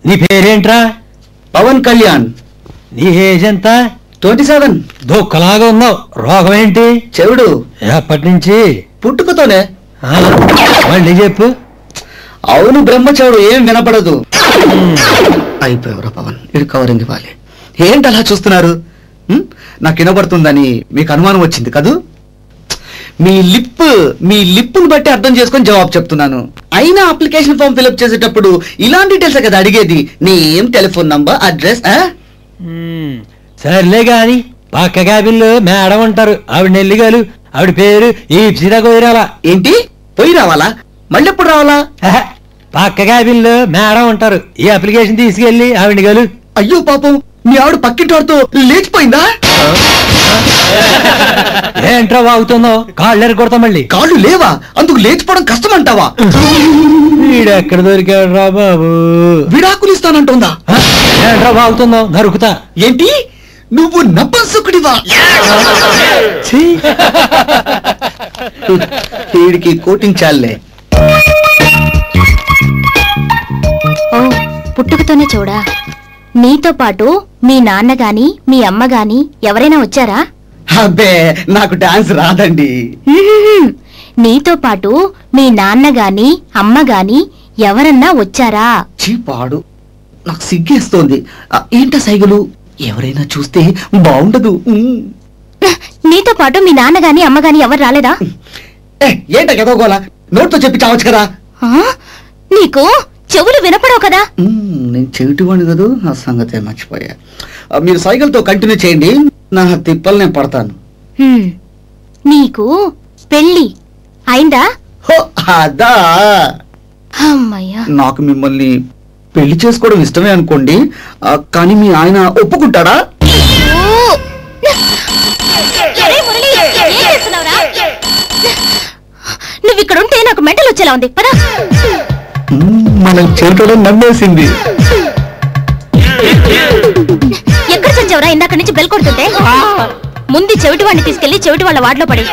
నీ పేరేంట్రా? పవన్ కళ్యాణ్. నీ ఏజ్ ఎంత? 27. దొక్కలాగా ఉన్నావు. రోగం ఏంటి? చెవుడు. ఎప్పటి నుంచి? పుట్టుకతోనే. మళ్ళీ చెప్పు. అవును, బ్రహ్మచెవుడు, ఏం వినపడదు. అయిపోయావురా పవన్, ఇది కవరింగ్ ఇవ్వాలి. ఏంటి అలా చూస్తున్నారు? నాకు వినపడుతుందని మీకు అనుమానం వచ్చింది కదూ? మీ లిప్పును బట్టి అర్థం చేసుకొని జవాబు చెప్తున్నాను. అయినా అప్లికేషన్ ఫామ్ ఫిల్అప్ చేసేటప్పుడు ఇలాంటి డీటెయిల్స్ కదా అడిగేది. Name, telephone number, address. సర్లే గాని పక్క క్యాబిన్లో మేడం ఉంటారు, ఆవిడ నెల్లిగాలు. ఆవిడ పేరు ఈప్సిరా కొయిరాలా. ఏంటి? పోయి రావాలా? మళ్ళీ ఎప్పుడు రావాలా? పక్క క్యాబిన్లో మేడం ఉంటారు. ఈ అప్లికేషన్ తీసుకెళ్లి ఆవిడ గలు. అయ్యో పాపం, మీ ఆవిడ పక్కింటి వాడితో లేచిపోయిందా? ఏంట్రా వాగుతున్నావు? కాళ్ళు కొడతా. మళ్ళీ కాళ్ళు లేవా? అందుకు లేచిపోవడం కష్టం అంటావా? వీడెక్కడ దొరికాడు రా బాబు? విడాకులు ఇస్తానంటుందా? ఏంట్రా వాగుతున్నావు? నరుకుతా. ఏంటి? నువ్వు నపంసకుడివా? వీడికి కోటింగ్ చాలే. ఓ, పుట్టుకతోనే చూడా. నీతో పాటు మీ నాన్న గాని మీ అమ్మ గాని ఎవరైనా వచ్చారా? అబ్బే, నాకు డాన్స్ రాదండి. నీతో పాటు మీ నాన్న గాని అమ్మ గాని ఎవరన్నా వచ్చారా? చీపాడు, నాకు సిగ్గేస్తోంది. ఏంట సైగలు? ఎవరైనా చూస్తే బాగుండదు. నీతో పాటు మీ నాన్న గాని అమ్మ గాని ఎవరు రాలేదా? ఏంట ఎదగోలా? నోట్తో చెప్పి చావచ్చు కదా. నీకు చెవులు వినపడవు కదా? నేను చెవిటివాణి కదూ, ఆ సంగతే మర్చిపోయా. మీరు సైకిల్తో కంటిన్యూ చేయండి, నా తిప్పలు నేను పడతాను. నీకు పెళ్ళి అయిందా? అదా, అమ్మయ్యా. నాకు మిమ్మల్ని పెళ్లి చేసుకోవడం ఇష్టమే అనుకోండి, కానీ మీ ఆయన ఒప్పుకుంటాడా? నువ్వు ఇక్కడ ఉంటే నాకు మెంటల్ వచ్చేలా ఉంది. పదా, మనం చేతుల్లో నమ్మేసింది. ఎక్కడ చచ్చావురా? ఇందాక నుంచి బెల్ కొడుతుంటే. ముందు చెవిటి వాడిని తీసుకెళ్లి చెవిటి వాళ్ళ వార్డులో పడి.